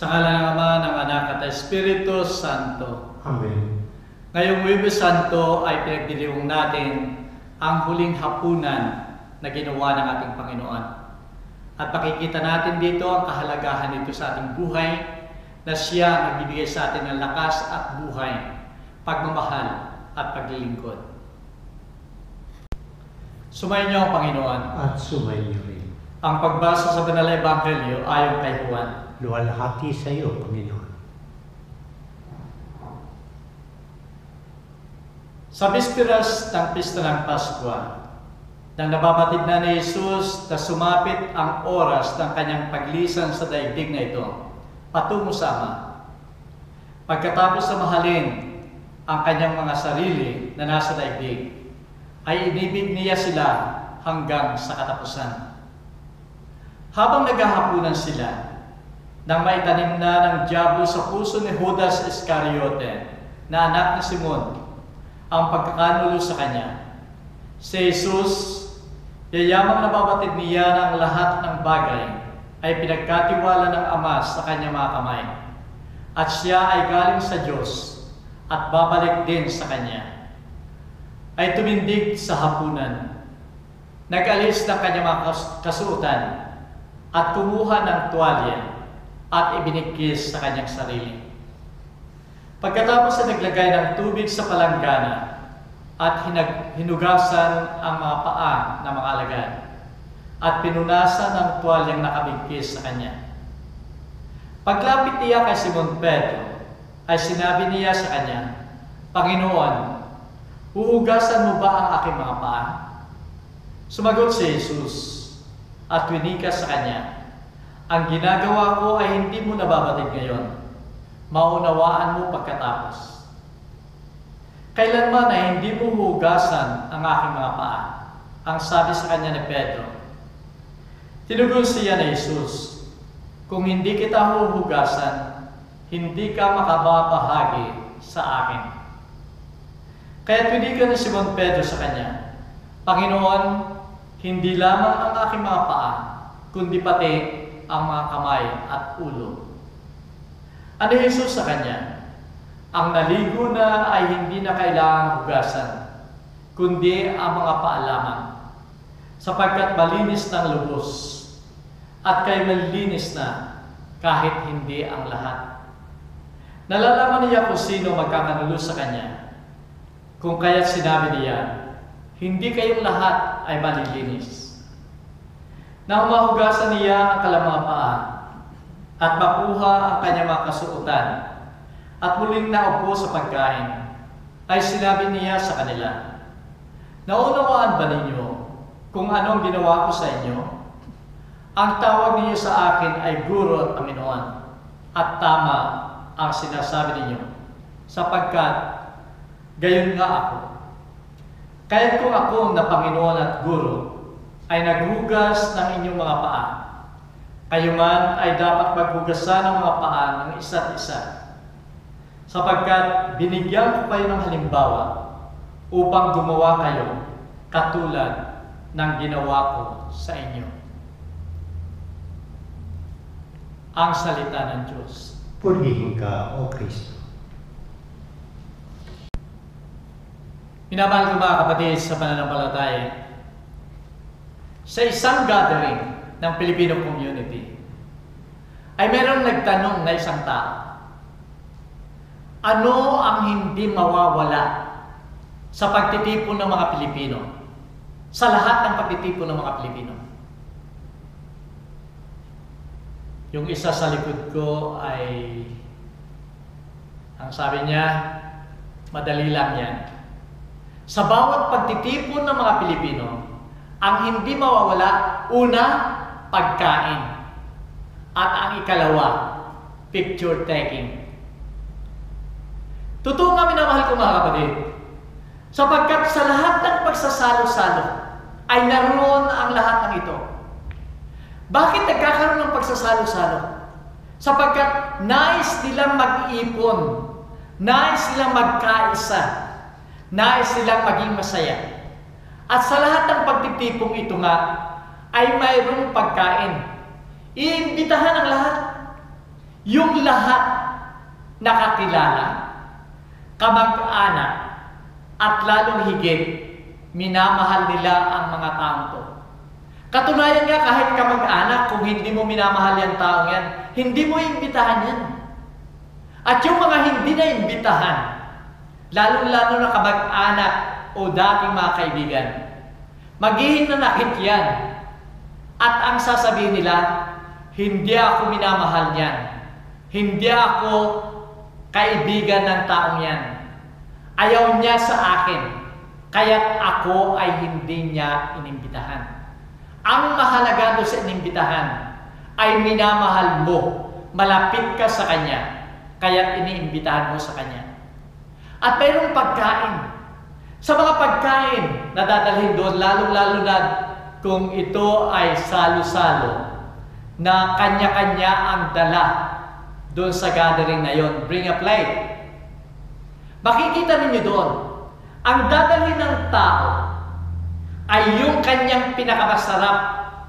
Sa ngalan ng Ama, ng Anak at Espiritu Santo. Amen. Ngayong Huwebes Santo ay pinagdiriwang natin ang huling hapunan na ginawa ng ating Panginoon. At makikita natin dito ang kahalagahan nito sa ating buhay, na siya ang nagbibigay sa atin ng lakas at buhay, pagmamahal at paglilingkod. Sumayin niyo ang Panginoon. At sumayin niyo rin. Ang pagbasa sa Banal na Ebanghelyo ayon kay Juan. Luwalhati sa iyo, Panginoon. Sa bisperas ng pista ng Paskwa, nang nababatid na ni Jesus na sumapit ang oras ng kanyang paglisan sa daigdig na ito, patungo sa Ama. Pagkatapos na mahalin ang kanyang mga sarili na nasa daigdig, ay inibig niya sila hanggang sa katapusan. Habang naghahapunan sila, nang maitanim na ng diablo sa puso ni Judas Iscariote, na anak ni Simon, ang pagkakanulo sa kanya, si Jesus, yayamang nababatid niya ng lahat ng bagay, ay pinagkatiwala ng Ama sa kanyang mga kamay, at siya ay galing sa Diyos at babalik din sa kanya. Ay tumindig sa hapunan, nag-alis ng kanyang mga kasuotan, at kumuha ng tuwalya at ibinigkis sa kanyang sarili. Pagkatapos ay naglagay ng tubig sa palanggana at hinugasan ang mga paa ng mga alagad at pinunasan ng tuwalyang nakabigkis sa kanya. Paglapit niya kay Simon Pedro, ay sinabi niya sa kanya, "Panginoon, huhugasan mo ba ang aking mga paa?" Sumagot si Jesus at winika sa kanya, "Ang ginagawa ko ay hindi mo nababatid ngayon. Maunawaan mo pagkatapos. Kailanman ay hindi mo hugasan ang aking mga paa," ang sabi sa kanya ni Pedro. Tinugon siya ni Jesus, "Kung hindi kita huhugasan, hindi ka makababahagi sa akin." Kaya't winika ni Simon Pedro sa kanya, "Panginoon, hindi lamang ang aking mga paa, kundi pati ang mga kamay at ulo." Ano Jesus sa kanya? "Ang naligo na ay hindi na kailangang hugasan, kundi ang mga paa lamang, sapagkat malinis ng lubos, at kay malinis na kahit hindi ang lahat." Nalalaman niya kung sino magkakanulo sa kanya, kung kaya't sinabi niya, "Hindi kayong lahat ay malilinis." Nang mahugasan niya ang kanilang mga paa, at makuha ang kanyang mga kasuotan, at muling naupo sa pagkain, ay sinabi niya sa kanila, "Naunawaan ba ninyo kung anong ginawa ko sa inyo? Ang tawag ninyo sa akin ay Guro at Panginoon, at tama ang sinasabi ninyo, sapagkat gayon nga ako. Kaya't kung ako na Panginoon at Guro ay naghugas ng inyong mga paa, kayo man ay dapat maghugasan ng mga paa ng isa't isa, sapagkat binigyan ko kayo ng halimbawa upang gumawa kayo katulad ng ginawa ko sa inyo." Ang salita ng Diyos. Purihin ka, O Kristo. Minamahal ko mga kapatid sa pananampalataya, sa isang gathering ng Filipino community, ay mayroong nagtanong na isang tao, ano ang hindi mawawala sa pagtitipon ng mga Pilipino, sa lahat ng pagtitipon ng mga Pilipino? Yung isa sa likod ko ay, ang sabi niya, madali lang yan. Sa bawat pagtitipon ng mga Pilipino, ang hindi mawawala, una, pagkain. At ang ikalawa, picture taking. Totoo nga, minamahal ko mga kapatid, sapagkat sa lahat ng pagsasalo-salo ay naroon ang lahat ng ito. Bakit nagkakaroon ng pagsasalo-salo? Sapagkat nais nilang mag-ipon, nais nilang magkaisa, nais nilang maging masaya. At sa lahat ng pagtitipong ito nga, ay mayroong pagkain. Iimbitahan ang lahat. yung lahat nakakilala, kamag-anak, at lalong higit, minamahal nila ang mga taong to. Katunayan nga, kahit kamag-anak, kung hindi mo minamahal yung taong yan, hindi mo imbitahan yan. At yung mga hindi na imbitahan, lalong-lalo na kamag-anak o dating mga kaibigan, maghihinanakit yan. At ang sasabihin nila, hindi ako minamahal niyan. Hindi ako kaibigan ng taong yan. Ayaw niya sa akin, kaya't ako ay hindi niya inimbitahan. Ang mahalaga doon sa inimbitahan ay minamahal mo, malapit ka sa Kanya, kaya't iniimbitahan mo sa Kanya. At mayroong pagkain. Sa mga pagkain na dadalhin doon, lalong-lalo na kung ito ay salo-salo, na kanya-kanya ang dala doon sa gathering na yon. Bring a plate. Makikita ninyo doon, ang dadalhin ng tao ay yung kanyang pinakamasarap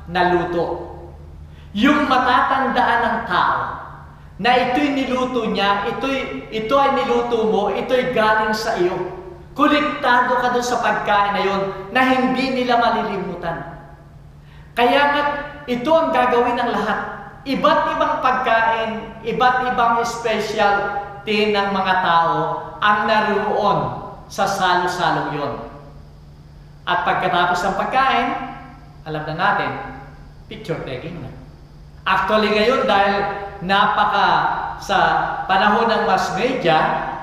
na luto. Yung matatandaan ng tao na ito'y niluto niya, ito ay niluto mo, ito'y galing sa iyo. Konektado ka doon sa pagkain na yon na hindi nila malilimutan. Kaya nga, ito ang gagawin ng lahat. Iba't ibang pagkain, iba't ibang specialty ng mga tao ang naroon sa salo-salong yon. At pagkatapos ng pagkain, alam na natin, picture taking na. Actually ngayon, dahil sa panahon ng mass media,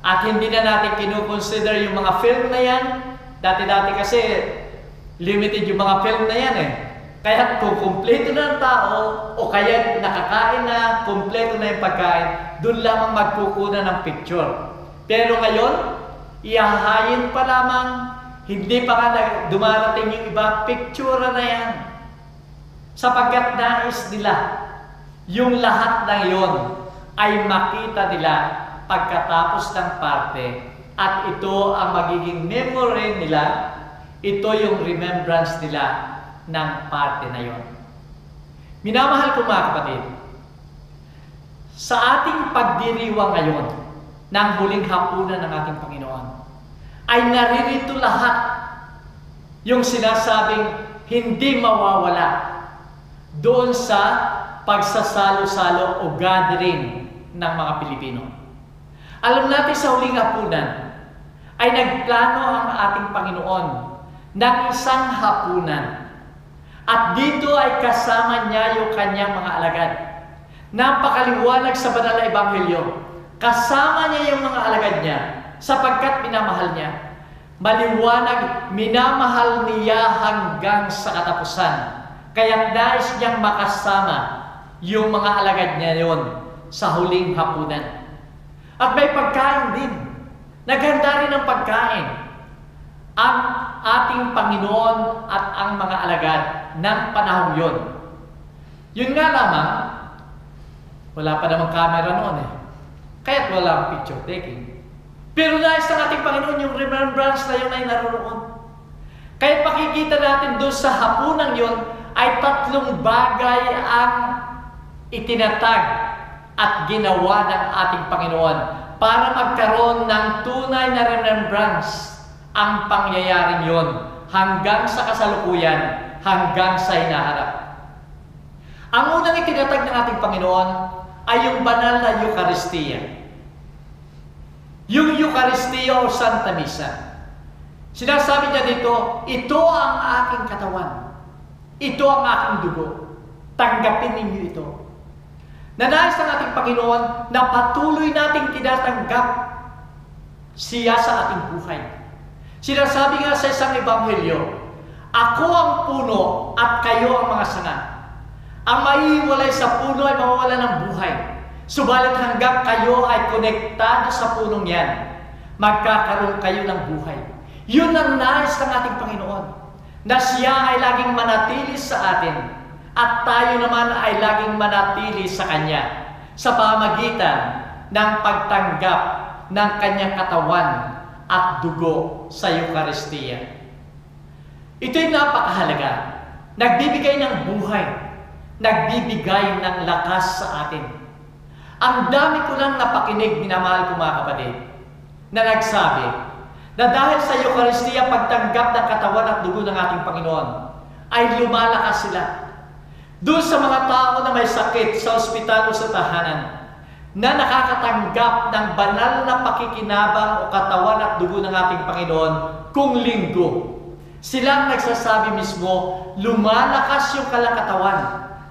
at hindi na natin kinukonsider yung mga film na yan, dati-dati kasi limited yung mga film na yan eh. Kaya kung kumpleto na ang tao, o kaya nakakain na, kumpleto na yung pagkain, doon lamang magkukunan ng picture. Pero ngayon, ihahayin pa lamang, hindi pa nga dumarating yung iba, picture na yan. Sapagkat nais nila, yung lahat na yon ay makita nila pagkatapos ng parte, at ito ang magiging memory nila, ito yung remembrance nila ng parte na yon. Minamahal ko mga kapatid, sa ating pagdiriwang ngayon ng huling hapunan ng ating Panginoon, ay naririto lahat yung sinasabing hindi mawawala doon sa pagsasalo-salo o gathering ng mga Pilipino. Alam natin sa huling hapunan ay nagplano ang ating Panginoon ng isang hapunan. At dito ay kasama niya yung kanyang mga alagad. Napakaliwanag sa banal na ebanghelyo. Kasama niya yung mga alagad niya sapagkat minamahal niya. Maliwanag, minamahal niya hanggang sa katapusan. Kaya nais niyang makasama yung mga alagad niya yon sa huling hapunan. At may pagkain din. Naghanda rin ng pagkain ang ating Panginoon at ang mga alagad ng panahon yon. Yun nga lamang, wala pa namang camera noon eh. Kaya't walang picture taking. Pero nais ng ating Panginoon yung remembrance na yun ay naroon. Kaya pakikita natin doon sa hapunang yon ay tatlong bagay ang itinatag at ginawa ng ating Panginoon para magkaroon ng tunay na remembrance ang pangyayaring yon hanggang sa kasalukuyan, hanggang sa hinaharap. Ang unang itinatag ng ating Panginoon ay yung banal na Eucharistia. Yung Eucharistia o Santa Misa. Sinasabi niya dito, ito ang aking katawan. Ito ang aking dugo. Tanggapin ninyo ito. Nanais ng ating Panginoon na patuloy nating tinatanggap siya sa ating buhay. Sinasabi nga sa isang ebanghelyo, ako ang puno at kayo ang mga sanga. Ang maiiwalay sa puno ay mawawala ng buhay. Subalit hanggang kayo ay konektado sa punong yan, magkakaroon kayo ng buhay. Yun ang nais ng ating Panginoon, na siya ay laging manatili sa atin at tayo naman ay laging manatili sa Kanya sa pamamagitan ng pagtanggap ng Kanyang katawan at dugo sa Eucharistia. Ito'y napakahalaga. Nagbibigay ng buhay, nagbibigay ng lakas sa atin. Ang dami ko lang napakinig, minamahal ko mga kapatid, na nagsabi na dahil sa Eucharistia, pagtanggap ng katawan at dugo ng ating Panginoon, ay lumalakas sila. Doon sa mga tao na may sakit sa ospital o sa tahanan, na nakakatanggap ng banal na pakikinabang o katawan at dugo ng ating Panginoon kung linggo, silang nagsasabi mismo, lumalakas yung kalang katawan,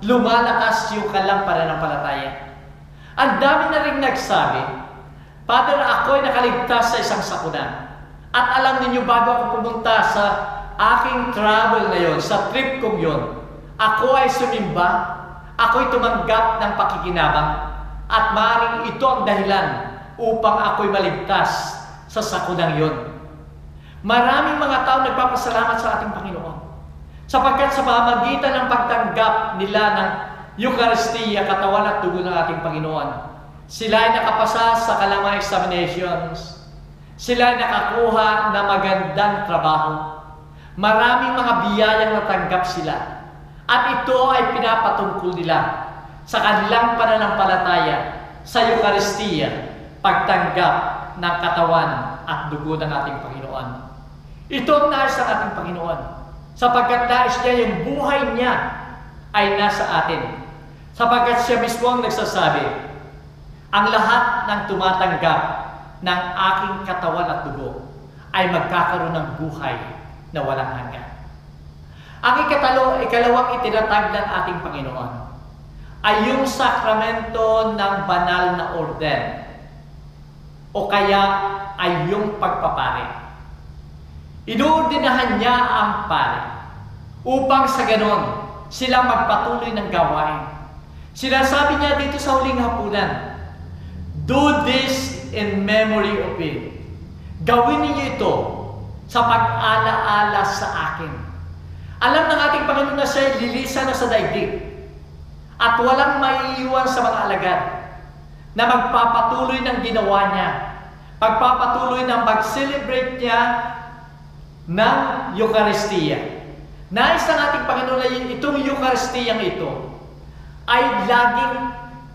lumalakas yung kalang pananampalataya. Ang dami na rin nagsabi, Father, ako'y nakaligtas sa isang sakuna. At alam ninyo, bago ako pumunta sa aking travel na yon, sa trip kong yon, ako ay sumimba, ako'y tumanggap ng pakikinabang, at maaaring ito ang dahilan upang ako'y maligtas sa sakunang yon. Maraming mga tao nagpapasalamat sa ating Panginoon, sapagkat sa pamamagitan ng pagtanggap nila ng Eucharistia, katawan at dugo ng ating Panginoon, sila ay nakapasa sa kalamang examinations, sila ay nakakuha ng magandang trabaho, maraming mga biyayang natanggap sila, at ito ay pinapatungkol nila sa kanilang pananampalataya sa Eucharistia, pagtanggap ng katawan at dugo ng ating Panginoon. Ito ang nais ng ating Panginoon, sapagkat nais niya yung buhay niya ay nasa atin, sapagkat siya mismo ang nagsasabi, ang lahat ng tumatanggap ng aking katawan at dugo ay magkakaroon ng buhay na walang hanggan. Ang ikalawang itinatag ng ating Panginoon ay yung sakramento ng banal na orden, o kaya ay yung pagpapare. Inuordinahan niya ang pare upang sa ganon sila magpatuloy ng gawain. Sinasabi niya dito sa huling hapunan, do this in memory of me. Gawin niyo ito sa pag-alaala sa akin. Alam ng ating Panginoon na siya lilisan na sa daigdig at walang maiiwan sa mga alagad na magpapatuloy ng ginawa niya, magpapatuloy ng mag-celebrate niya ng Eucharistia. Nais ng ating Panginoon na itong Eucharistia ito ay laging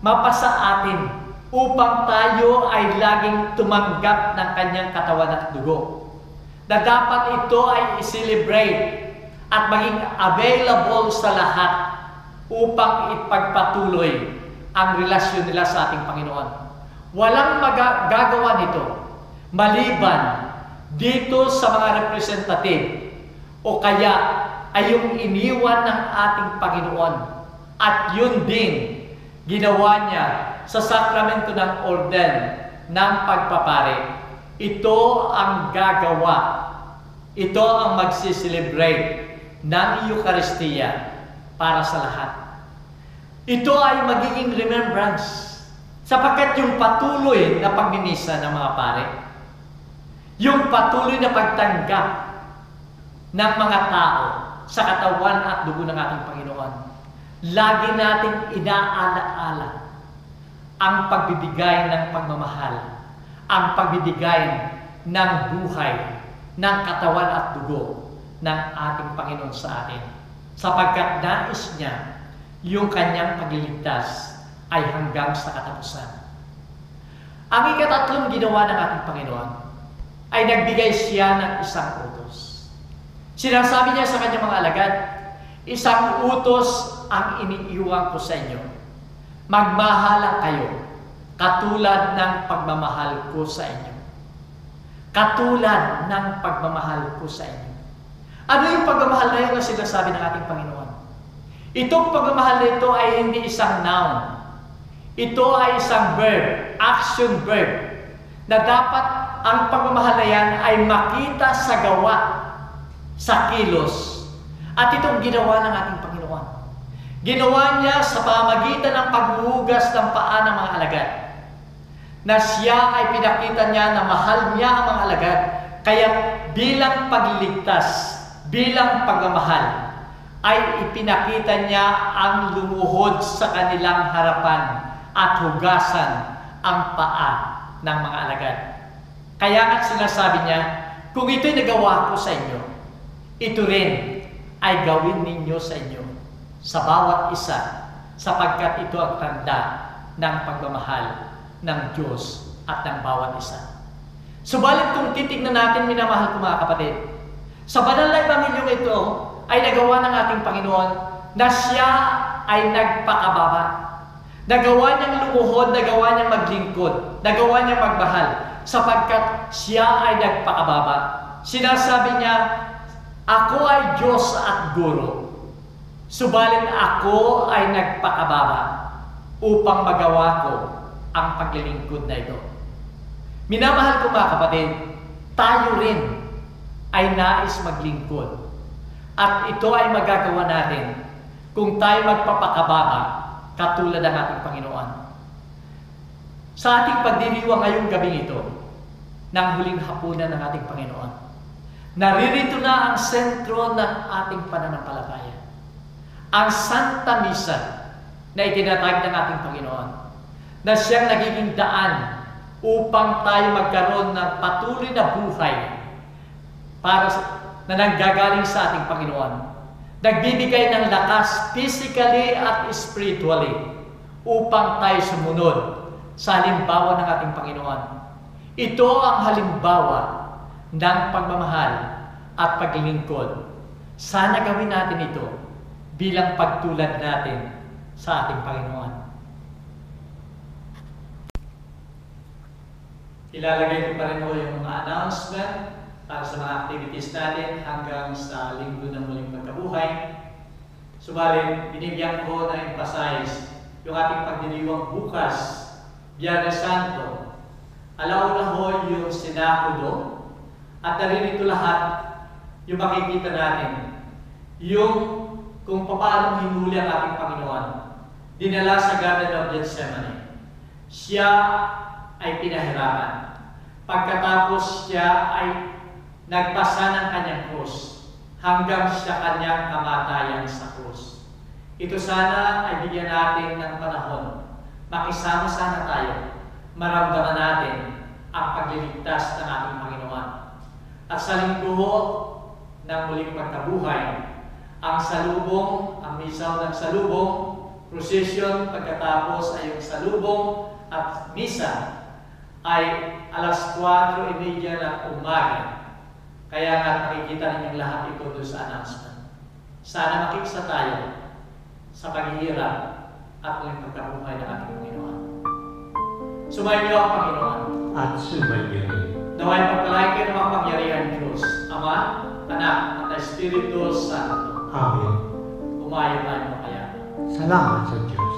mapasa atin upang tayo ay laging tumanggap ng kanyang katawan at dugo. Na dapat ito ay i-celebrate at maging available sa lahat upang ipagpatuloy ang relasyon nila sa ating Panginoon. Walang magagawa nito maliban dito sa mga representative o kaya ay yung iniwan ng ating Panginoon, at yun din ginawa niya sa sakramento ng orden ng pagpapare. Ito ang gagawa, ito ang magsiselebrate ng Eucharistia para sa lahat. Ito ay magiging remembrance, sapagkat yung patuloy na pagmimisa ng mga pare, yung patuloy na pagtanggap ng mga tao sa katawan at dugo ng ating Panginoon, lagi nating inaalaala ang pagbibigay ng pagmamahal, ang pagbibigay ng buhay, ng katawan at dugo ng ating Panginoon sa atin, sapagkat nais niya yung kanyang pagliligtas ay hanggang sa katapusan. Ang ikatatlong ginawa ng ating Panginoon ay nagbigay siya ng isang utos. Sinasabi niya sa kanyang mga alagad, isang utos ang iniiwan ko sa inyo. Magmahalan kayo, katulad ng pagmamahal ko sa inyo. Katulad ng pagmamahal ko sa inyo. Ano yung pagmamahal na yun na sinasabi ng ating Panginoon? Itong pagmamahal na ito ay hindi isang noun. Ito ay isang verb, action verb, na dapat ang pagmamahal na yan ay makita sa gawa, sa kilos. At itong ginawa ng ating Panginoon. Ginawa niya sa pamamagitan ng paghuhugas ng paa ng mga alagad. Na siya ay pinakita niya na mahal niya ang mga alagad. Kaya bilang pagliligtas, bilang pagmamahal, ay ipinakita niya ang lumuhod sa kanilang harapan at hugasan ang paa ng mga alagad. Kaya nga sinasabi niya, kung ito'y nagawa ko sa inyo, ito rin ay gawin ninyo sa inyo, sa bawat isa, sapagkat ito ang tanda ng pagmamahal ng Diyos at ng bawat isa. Subalit kung titignan natin, minamahal ko mga kapatid, sa banal na ebanghelyo ito ay nagawa ng ating Panginoon na siya ay nagpakababa. Nagawa niyang lumuhod, nagawa niyang maglingkod, nagawa niyang magmahal, sapagkat siya ay nagpakababa. Sinasabi niya, ako ay Diyos at Guro, subalit ako ay nagpakababa upang magawa ko ang paglilingkod na ito. Minamahal ko mga kapatid, tayo rin ay nais maglingkod. At ito ay magagawa natin kung tayo magpapakababa katulad ng ating Panginoon. Sa ating pagdiriwang ngayong gabing ito, ng huling hapunan ng ating Panginoon, naririto na ang sentro ng ating pananampalataya. Ang Santa Misa na itinatag ng ating Panginoon, na siyang nagiging daan upang tayo magkaroon ng patuloy na buhay na nanggagaling sa ating Panginoon. Nagbibigay ng lakas physically at spiritually upang tayo sumunod sa halimbawa ng ating Panginoon. Ito ang halimbawa ng pagmamahal at paglilingkod. Sana gawin natin ito bilang pagtulad natin sa ating Panginoon. Ilalagay ko pa rin po yung mga announcement para sa mga activities natin hanggang sa linggo ng muling pagkabuhay. Subalit, binigyan ko na emphasize yung ating pagdiriwang bukas, Biyernes Santo. Alauna ho yung sinakudo at naririto lahat yung makikita natin. Yung kung paano hinuli ang ating Panginoon. Dinala sa Garden of Gethsemane. Siya ay pinahirapan. Pagkatapos siya ay nagpasa ng kanyang krus hanggang sa kanyang kamatayan sa krus. Ito sana ay bigyan natin ng panahon. Makisama sana tayo. Maramdaman natin ang pagliligtas ng ating Panginoon. At sa linggo ng muling pagkabuhay, ang salubong, ang misaw ng salubong, procession pagkatapos ay yung salubong at misa ay alas 4:30 ng umaga. Kaya nga nakikita ninyong lahat ito doon sa announcement. Sana makikisa tayo sa paghihirap at muling pagkabuhay ng ating Panginoon. Sumayin niyo ang Panginoon. At sumayo rin. Naway pagpalain kayo ng makapangyarihan Diyos, Ama, Anak, at Espiritu Santo. Amen. Umayo tayo makaya. Salamat sa Diyos.